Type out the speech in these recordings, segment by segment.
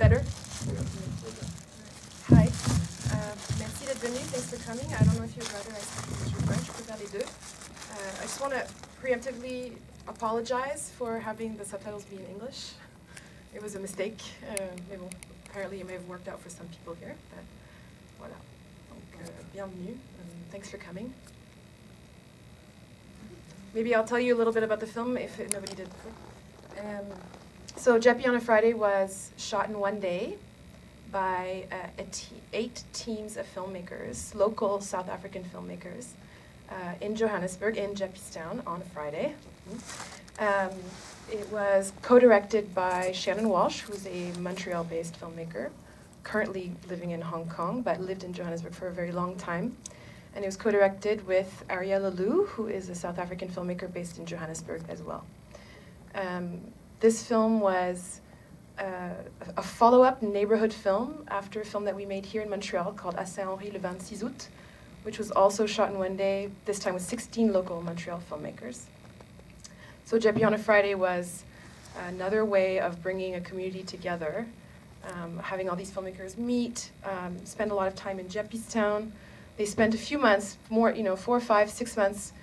Better? Hi. Merci d'être venu. Thanks for coming. I don't know if you'd rather I speak English or French. Je peux faire les deux. I just want to preemptively apologize for having the subtitles be in English. It was a mistake. Apparently it may have worked out for some people here, but voilà. Donc, bienvenue. Thanks for coming. Maybe I'll tell you a little bit about the film if nobody did before. So Jeppe on a Friday was shot in one day by 8 teams of filmmakers, local South African filmmakers, in Johannesburg, in Jeppe's town, on a Friday. It was co-directed by Shannon Walsh, who's a Montreal-based filmmaker, currently living in Hong Kong, but lived in Johannesburg for a very long time. And it was co-directed with Arielle Lelou, who is a South African filmmaker based in Johannesburg as well. This film was a follow-up neighborhood film after a film that we made here in Montreal called À Saint-Henri le 26 août, which was also shot in one day, this time with 16 local Montreal filmmakers. So Jeppe on a Friday was another way of bringing a community together, having all these filmmakers meet, spend a lot of time in Jeppe's town. They spent a few months, more, 4, 5, 6 months,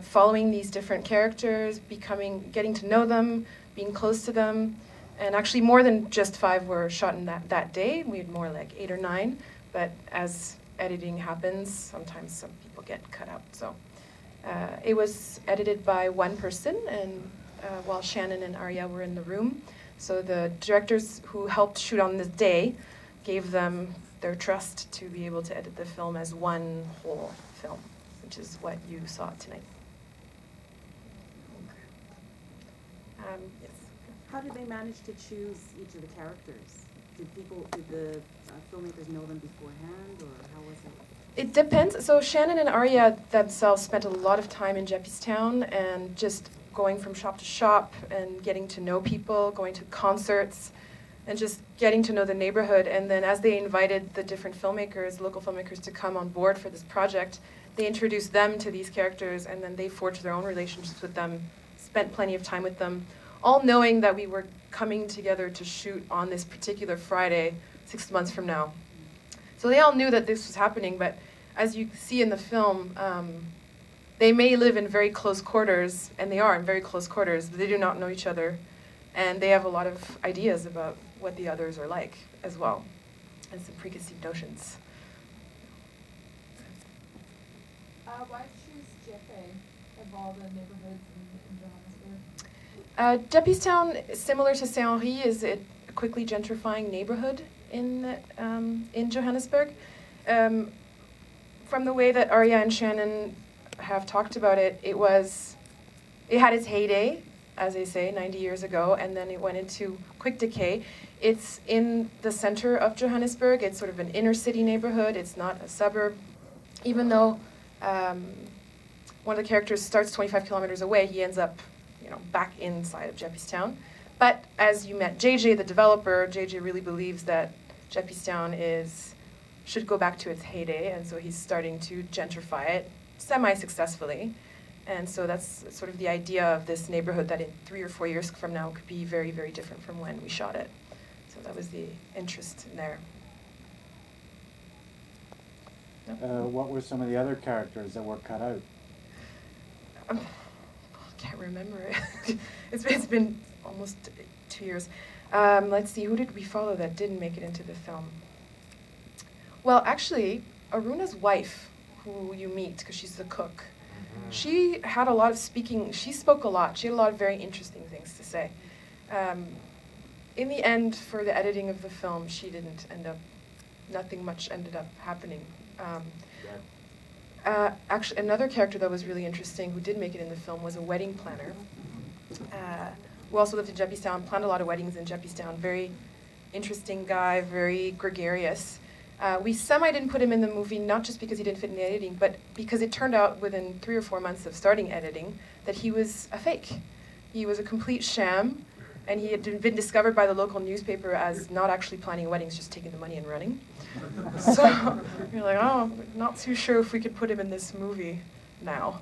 following these different characters, getting to know them, being close to them. And actually more than just 5 were shot in that day. We had more like 8 or 9, but as editing happens, sometimes some people get cut out. So it was edited by one person, and while Shannon and Arielle were in the room. So the directors who helped shoot on this day gave them their trust to be able to edit the film as one whole film, which is what you saw tonight. Yes. How did they manage to choose each of the characters? Did the filmmakers know them beforehand, or how was it? It depends. So Shannon and Arielle themselves spent a lot of time in Jeppe's town and just going from shop to shop and getting to know people, going to concerts, and just getting to know the neighborhood. And then as they invited the different filmmakers, local filmmakers, to come on board for this project, they introduced them to these characters, and then they forged their own relationships with them, spent plenty of time with them, all knowing that we were coming together to shoot on this particular Friday 6 months from now. So they all knew that this was happening, but as you see in the film, they may live in very close quarters, and they are in very close quarters, but they do not know each other, and they have a lot of ideas about what the others are like as well, and some preconceived notions. Why choose Jeppe of all the neighborhoods in Johannesburg? Jeppe's town, similar to Saint-Henri, is a quickly gentrifying neighborhood in Johannesburg. From the way that Arielle and Shannon have talked about it, it had its heyday, as they say, 90 years ago, and then it went into quick decay. It's in the center of Johannesburg. It's sort of an inner city neighborhood. It's not a suburb. Even though one of the characters starts 25 kilometers away, he ends up back inside of Jeppe's town. But as you met JJ, the developer, JJ really believes that Jeppe's town should go back to its heyday, and so he's starting to gentrify it semi-successfully. And so that's sort of the idea of this neighborhood, that in 3 or 4 years from now could be very, very different from when we shot it. So that was the interest in there. What were some of the other characters that were cut out? I can't remember it. It's been almost 2 years. Let's see, who did we follow that didn't make it into the film? Well, actually, Aruna's wife, who you meet, because she's the cook, she had a lot of speaking, she spoke a lot. She had a lot of very interesting things to say. In the end, for the editing of the film, she didn't end up, nothing much ended up happening. Actually, another character that was really interesting, who did make it in the film, was a wedding planner, who also lived in Jeppe's town, planned a lot of weddings in Jeppe's town. Very interesting guy, very gregarious. We didn't put him in the movie, not just because he didn't fit in the editing, but because it turned out within 3 or 4 months of starting editing that he was a fake. He was a complete sham, and he had been discovered by the local newspaper as not actually planning weddings, just taking the money and running. So you're like, oh, not too sure if we could put him in this movie now.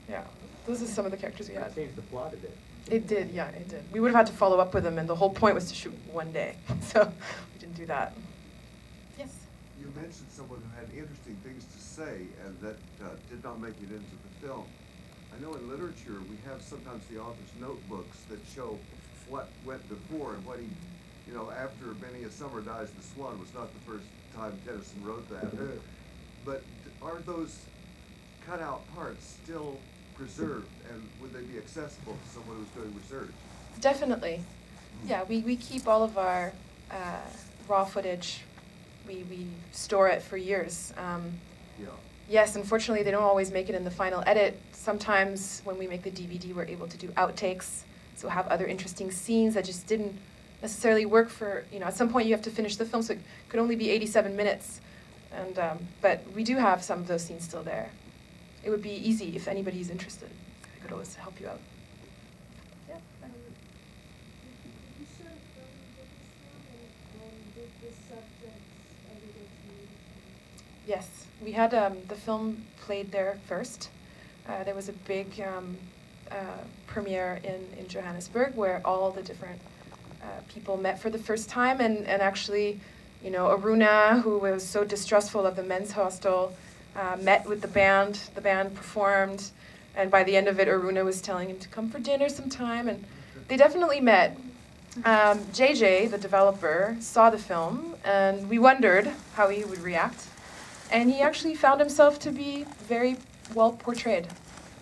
Yeah, those are some of the characters we had. Changed the plot a bit. It did, yeah, it did. We would have had to follow up with them, and the whole point was to shoot one day. So we didn't do that. Yes? You mentioned someone who had interesting things to say and that did not make it into the film. I know in literature we have sometimes the author's notebooks that show what went before and what he, you know, after Many a Summer Dies the Swan was not the first time Tennyson wrote that. But are those cut-out parts still preserved, and would they be accessible to someone who's doing research? Definitely. Yeah, we keep all of our raw footage. We store it for years. Yeah. Yes, unfortunately, they don't always make it in the final edit. Sometimes when we make the DVD, we're able to do outtakes, so have other interesting scenes that just didn't necessarily work for, you know, at some point you have to finish the film, so it could only be 87 minutes. And, but we do have some of those scenes still there. It would be easy if anybody's interested. I could always help you out. Yeah. You showed a film with this film, and did the subjects ever get to meet each other? Yes, we had the film played there first. There was a big premiere in Johannesburg where all the different people met for the first time, and actually, you know, Aruna, who was so distrustful of the men's hostel, met with the band. The band performed, and by the end of it, Aruna was telling him to come for dinner sometime, and they definitely met. JJ, the developer, saw the film, and we wondered how he would react. And he actually found himself to be very well portrayed.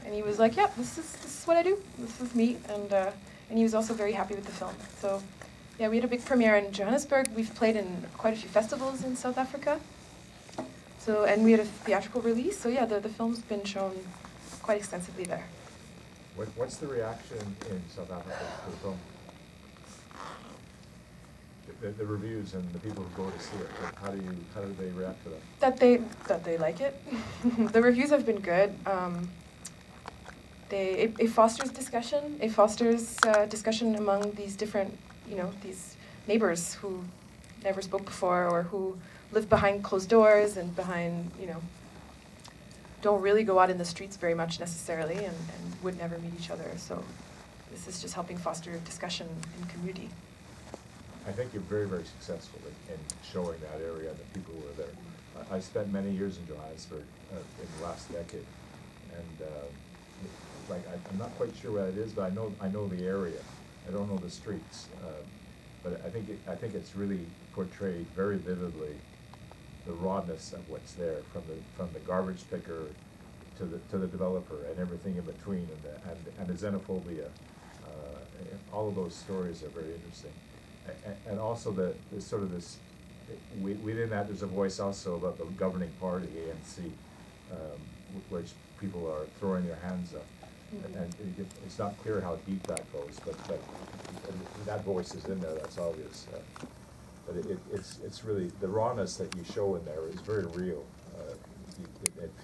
And he was like, "Yep, this is what I do. This is me." And he was also very happy with the film. So, yeah, we had a big premiere in Johannesburg. We've played in quite a few festivals in South Africa. So, and we had a theatrical release. So, yeah, the film's been shown quite extensively there. What's the reaction in South Africa to the film? The reviews and the people who go to see it, how do they react to that? That they like it. The reviews have been good. It fosters discussion. It fosters discussion among these different, you know, these neighbors who never spoke before, or who live behind closed doors and behind, you know, don't really go out in the streets very much necessarily, and would never meet each other. So this is just helping foster discussion in community. I think you're very, very successful in showing that area and the people who are there. I spent many years in Johannesburg in the last decade, and I'm not quite sure where it is, but I know the area. I don't know the streets, but I think it's really portrayed very vividly the rawness of what's there, from the garbage picker to the developer and everything in between, and the xenophobia. All of those stories are very interesting. And also the sort of this, within that there's a voice also about the governing party, ANC, which people are throwing their hands up. Mm-hmm. And it's not clear how deep that goes, but that voice is in there, that's obvious. But it's really, the rawness that you show in there is very real.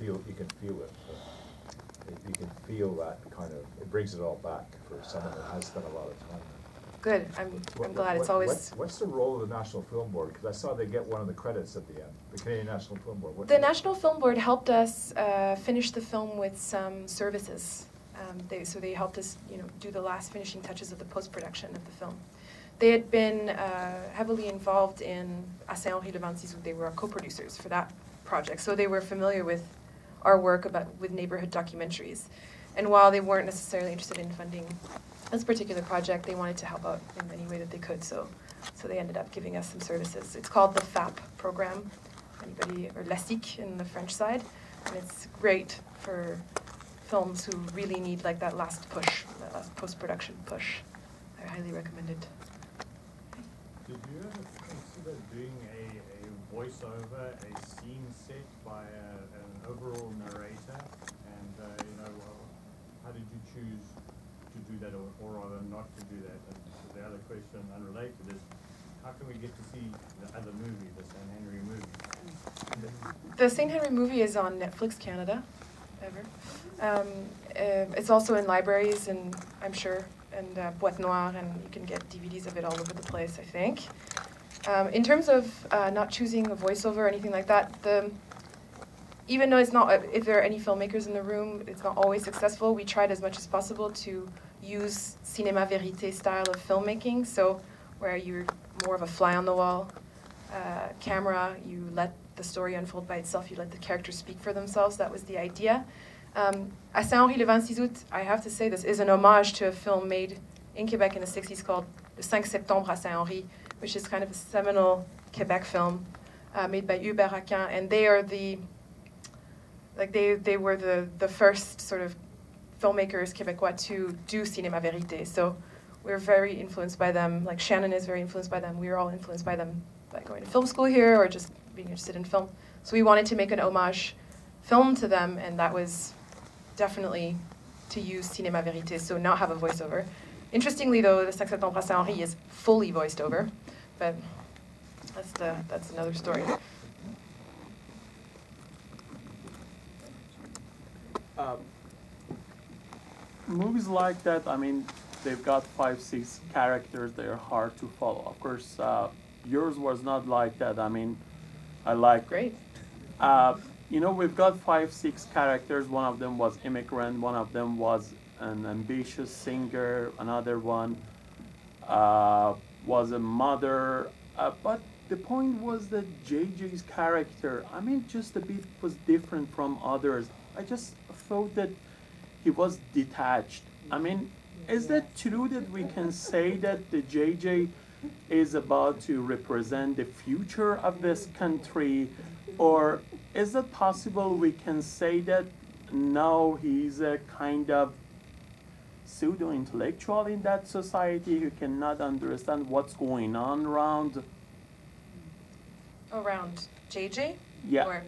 You can feel it. You can feel that kind of, it brings it all back for someone that has spent a lot of time. Good. I'm glad. It's always. What's the role of the National Film Board? Because I saw they get one of the credits at the end. The Canadian National Film Board. The National Film Board helped us finish the film with some services. So they helped us, you know, do the last finishing touches of the post-production of the film. They had been heavily involved in Saint-Henri-le-Ventis. They were our co-producers for that project, so they were familiar with our work with neighborhood documentaries. And while they weren't necessarily interested in funding this particular project, they wanted to help out in any way that they could, so they ended up giving us some services. It's called the FIFBM program, or LASIK in the French side, and it's great for films who really need like that last push, that last post-production push. I highly recommend it. Did you ever consider doing a voiceover, a scene set by an overall narrator, and how did you choose to do that, or rather not to do that? And the other question unrelated is, how can we get to see the other movie, the St. Henry movie? The St. Henry movie is on Netflix Canada, it's also in libraries, and I'm sure, and Boîte Noire, and you can get DVDs of it all over the place, I think. In terms of not choosing a voiceover or anything like that, even though it's not, if there are any filmmakers in the room, it's not always successful, we tried as much as possible to use cinéma vérité style of filmmaking, so where you're more of a fly on the wall camera, you let the story unfold by itself, you let the characters speak for themselves. That was the idea. À Saint-Henri, le 26 août, I have to say this is an homage to a film made in Quebec in the 60s called Le 5 septembre à Saint-Henri, which is kind of a seminal Quebec film made by Hubert Aquin, and they are they were the first sort of filmmakers Québécois to do cinéma vérité. So we're very influenced by them. Like Shannon is very influenced by them. We were all influenced by them by going to film school here or just being interested in film. So we wanted to make an homage film to them, and that was definitely to use cinéma vérité, so not have a voiceover. Interestingly, though, the 5 septembre à Saint-Henri is fully voiced over, but that's another story. Movies like that, I mean, they've got 5, 6 characters. They're hard to follow. Of course, yours was not like that. I mean, I like. Great. You know, we've got 5, 6 characters. One of them was immigrant. One of them was an ambitious singer. Another one was a mother. But the point was that JJ's character, I mean, just a bit was different from others. I just thought that he was detached. I mean, is that true that we can say that the JJ is about to represent the future of this country? Or is it possible we can say that no, he's a kind of pseudo-intellectual in that society who cannot understand what's going on around? Around JJ? Yeah. Or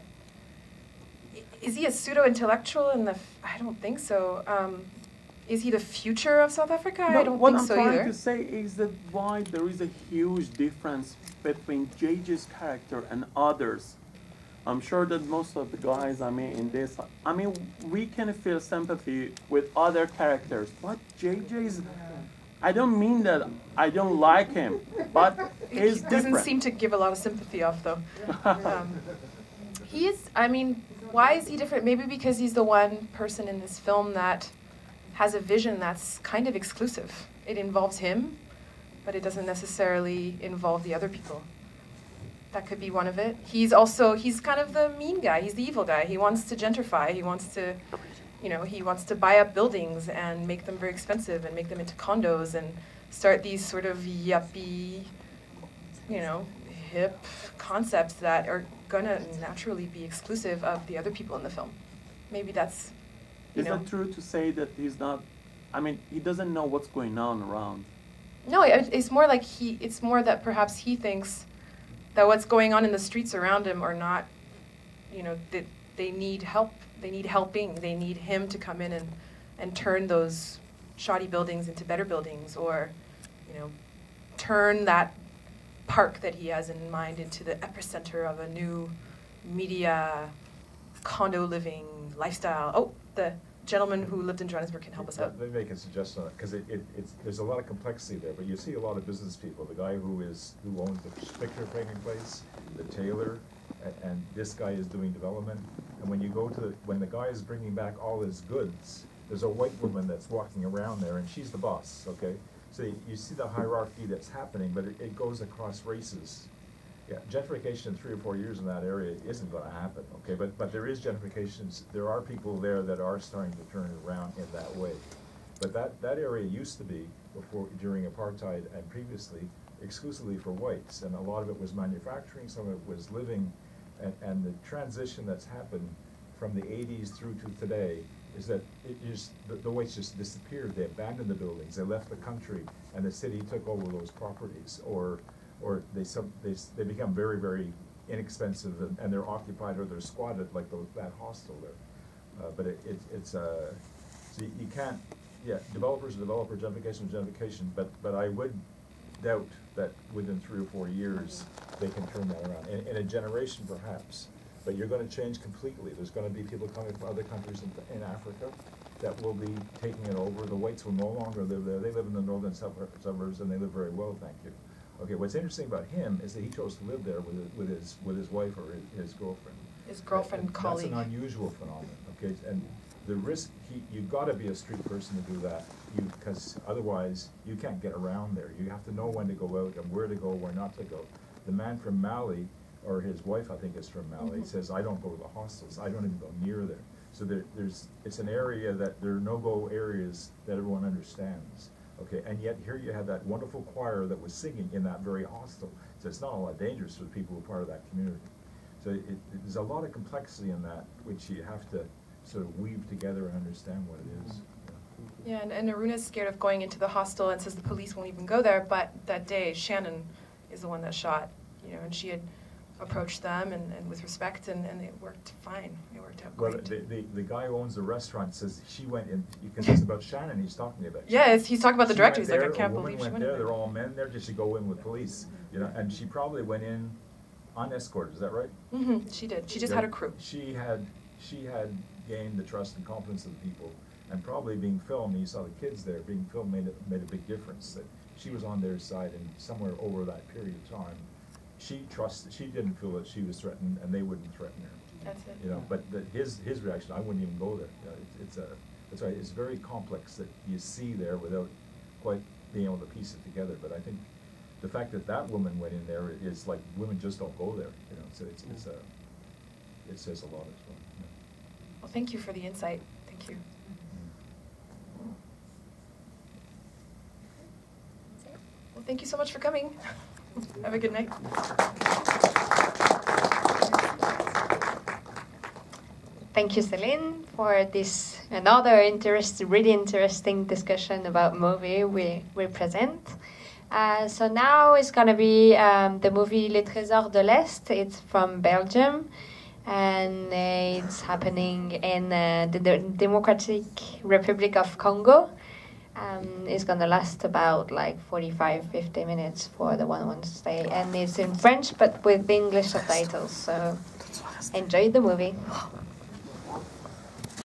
is he a pseudo-intellectual in the... I don't think so. Is he the future of South Africa? No, I don't what think I'm so trying either. to say is that why there is a huge difference between JJ's character and others. I'm sure that most of the guys, I mean, in this, I mean, we can feel sympathy with other characters, but JJ's, I don't mean that I don't like him, but he's He doesn't different. seem to give a lot of sympathy off, though. He is, I mean, why is he different? Maybe because he's the one person in this film that has a vision that's kind of exclusive. It involves him, but it doesn't necessarily involve the other people. That could be one of it. He's kind of the mean guy. He's the evil guy. He wants to gentrify. He wants to, he wants to buy up buildings and make them very expensive and make them into condos and start these sort of yuppie, hip concepts that are gonna naturally be exclusive of the other people in the film. Maybe that's, Is that true to say that he's not, I mean, he doesn't know what's going on around? No, it's more like it's more that perhaps he thinks that what's going on in the streets around him are not, that they need help, they need helping, they need him to come in and turn those shoddy buildings into better buildings, or, turn that park that he has in mind into the epicenter of a new media, condo living lifestyle. Oh, the gentleman who lived in Johannesburg can help us out. Let me make a suggestion on it, because there's a lot of complexity there, but you see a lot of business people, the guy who owns the picture framing place, the tailor, and this guy is doing development. And when you go when the guy is bringing back all his goods, there's a white woman that's walking around there, and she's the boss, okay? So you see the hierarchy that's happening, but it goes across races. Yeah, gentrification in 3 or 4 years in that area isn't going to happen, okay? But there is gentrification. There are people there that are starting to turn it around in that way. But that area used to be, during apartheid and previously, exclusively for whites. And a lot of it was manufacturing, some of it was living. And the transition that's happened from the 80s through to today is that the whites just disappeared. They abandoned the buildings, they left the country, and the city took over those properties, or they become very, very inexpensive, and they're occupied or they're squatted, like that hostel there. But so you can't, developers are developer, gentrification is gentrification, but I would doubt that within 3 or 4 years they can turn that around. In a generation, perhaps. But you're going to change completely. There's going to be people coming from other countries in Africa that will be taking it over. The whites will no longer live there. They live in the northern suburbs, and they live very well, thank you. Okay, what's interesting about him is that he chose to live there with his wife or his girlfriend. His girlfriend colleague. That's an unusual phenomenon. Okay, and the risk, you've got to be a street person to do that, because otherwise you can't get around there. You have to know when to go out and where to go, where not to go. The man from Mali, or his wife I think is from Mali, says, I don't go to the hostels, I don't even go near there. So it's an area that there are no-go areas that everyone understands. Okay, and yet here you have that wonderful choir that was singing in that very hostel. So it's not all that dangerous for the people who are part of that community. So there's a lot of complexity in that, which you have to sort of weave together and understand what it is. Yeah, and Aruna's scared of going into the hostel and says the police won't even go there, but that day Shannon is the one that shot, you know, and she had approached them and with respect, and it worked fine. It worked out great. Well, the guy who owns the restaurant says she went in, because it's about Shannon he's talking about. Yeah, he's talking about the director. He's like, I can't believe she went there. in. They're all men there, just to go in with police, you know, and she probably went in unescorted, is that right? Mm-hmm, she did. She just had a crew. She had gained the trust and confidence of the people, and probably being filmed, you saw the kids there, being filmed made a big difference, that she was on their side, and somewhere over that period of time, she didn't feel that she was threatened, and they wouldn't threaten her. That's it. You know, but his reaction, I wouldn't even go there. You know, that's right. It's very complex that you see there without quite being able to piece it together. But I think the fact that that woman went in there is like, women just don't go there. You know, so it says a lot as well. Yeah. Well, thank you for the insight. Thank you. Well, thank you so much for coming. Have a good night. Thank you, Selin, for this another really interesting discussion about movie we present. So now it's going to be the movie Les Trésors de l'Est. It's from Belgium, and it's happening in the Democratic Republic of Congo. It's going to last about like 45-50 minutes for the one who wants to stay, and it's in French but with English subtitles, so enjoy the movie.